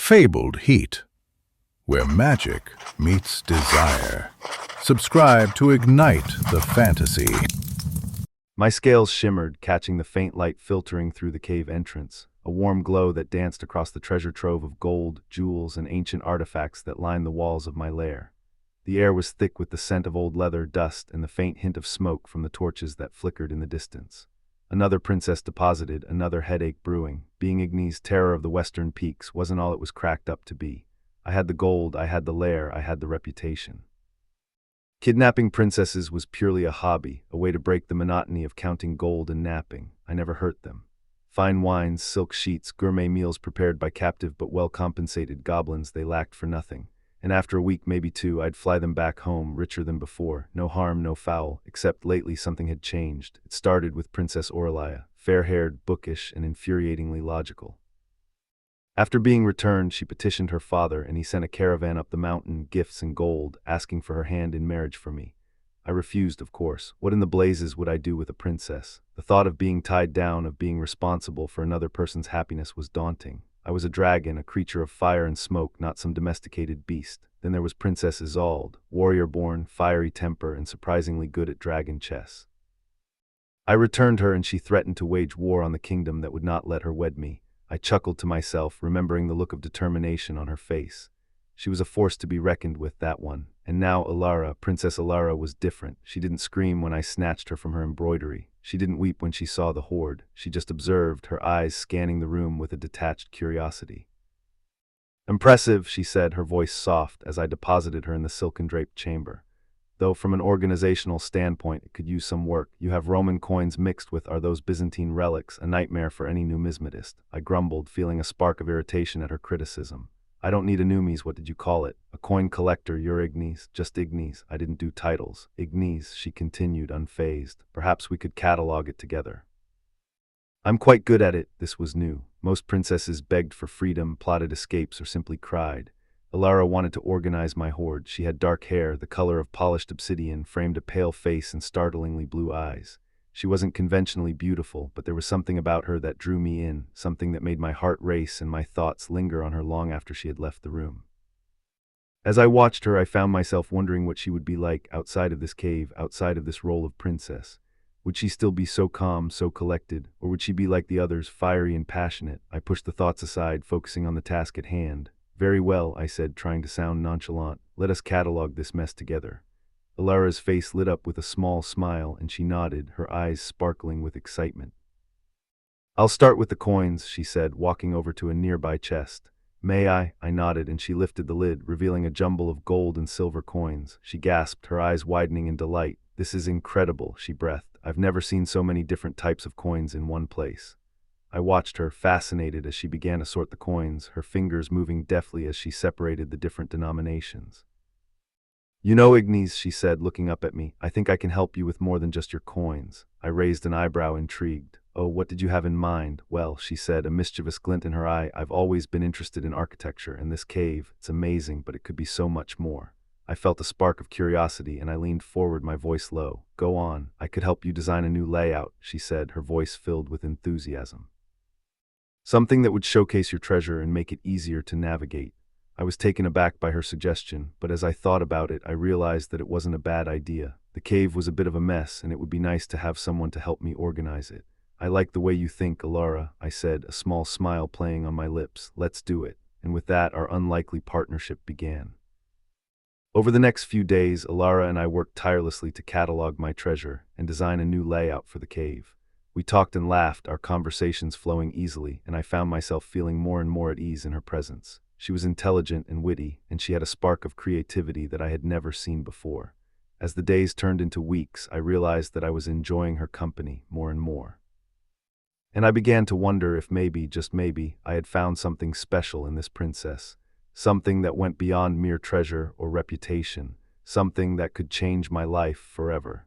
fabled heat, where magic meets desire. Subscribe to ignite the fantasy. My scales shimmered, catching the faint light filtering through the cave entrance, a warm glow that danced across the treasure trove of gold, jewels, and ancient artifacts that lined the walls of my lair. The air was thick with the scent of old leather, dust, and the faint hint of smoke from the torches that flickered in the distance. Another princess deposited, another headache brewing. Being Igni's terror of the western peaks wasn't all it was cracked up to be. I had the gold, I had the lair, I had the reputation. Kidnapping princesses was purely a hobby, a way to break the monotony of counting gold and napping. I never hurt them. Fine wines, silk sheets, gourmet meals prepared by captive but well-compensated goblins, they lacked for nothing. And after a week, maybe two, I'd fly them back home, richer than before. No harm, no foul, except lately something had changed. It started with Princess Aurelia, fair-haired, bookish, and infuriatingly logical. After being returned, she petitioned her father, and he sent a caravan up the mountain, gifts and gold, asking for her hand in marriage for me. I refused, of course. What in the blazes would I do with a princess? The thought of being tied down, of being responsible for another person's happiness was daunting. I was a dragon, a creature of fire and smoke, not some domesticated beast. Then there was Princess Isolde, warrior-born, fiery temper, and surprisingly good at dragon chess. I returned her, and she threatened to wage war on the kingdom that would not let her wed me. I chuckled to myself, remembering the look of determination on her face. She was a force to be reckoned with, that one. And now Alara, Princess Alara, was different. She didn't scream when I snatched her from her embroidery. She didn't weep when she saw the hoard. She just observed, her eyes scanning the room with a detached curiosity. "Impressive," she said, her voice soft, as I deposited her in the silken-draped chamber. "Though from an organizational standpoint it could use some work. You have Roman coins mixed with are those Byzantine relics, a nightmare for any numismatist." I grumbled, feeling a spark of irritation at her criticism. "I don't need a numis, what did you call it? A coin collector, you're Ignis, just Ignis. I didn't do titles." "Ignis," she continued, unfazed. "Perhaps we could catalog it together. I'm quite good at it." This was new. Most princesses begged for freedom, plotted escapes, or simply cried. Alara wanted to organize my hoard. She had dark hair, the color of polished obsidian, framed a pale face and startlingly blue eyes. She wasn't conventionally beautiful, but there was something about her that drew me in, something that made my heart race and my thoughts linger on her long after she had left the room. As I watched her, I found myself wondering what she would be like outside of this cave, outside of this role of princess. Would she still be so calm, so collected, or would she be like the others, fiery and passionate? I pushed the thoughts aside, focusing on the task at hand. "Very well," I said, trying to sound nonchalant. "Let us catalog this mess together." Alara's face lit up with a small smile, and she nodded, her eyes sparkling with excitement. "I'll start with the coins," she said, walking over to a nearby chest. "May I?" I nodded, and she lifted the lid, revealing a jumble of gold and silver coins. She gasped, her eyes widening in delight. "This is incredible," she breathed. "I've never seen so many different types of coins in one place." I watched her, fascinated, as she began to sort the coins, her fingers moving deftly as she separated the different denominations. "You know, Ignis," she said, looking up at me, "I think I can help you with more than just your coins." I raised an eyebrow, intrigued. "Oh, what did you have in mind?" "Well," she said, a mischievous glint in her eye, "I've always been interested in architecture, and this cave, it's amazing, but it could be so much more." I felt a spark of curiosity, and I leaned forward, my voice low. "Go on. I could help you design a new layout," she said, her voice filled with enthusiasm. "Something that would showcase your treasure and make it easier to navigate." I was taken aback by her suggestion, but as I thought about it, I realized that it wasn't a bad idea. The cave was a bit of a mess, and it would be nice to have someone to help me organize it. "I like the way you think, Alara," I said, a small smile playing on my lips. "Let's do it." And with that, our unlikely partnership began. Over the next few days, Alara and I worked tirelessly to catalog my treasure and design a new layout for the cave. We talked and laughed, our conversations flowing easily, and I found myself feeling more and more at ease in her presence. She was intelligent and witty, and she had a spark of creativity that I had never seen before. As the days turned into weeks, I realized that I was enjoying her company more and more. And I began to wonder if maybe, just maybe, I had found something special in this princess. Something that went beyond mere treasure or reputation. Something that could change my life forever.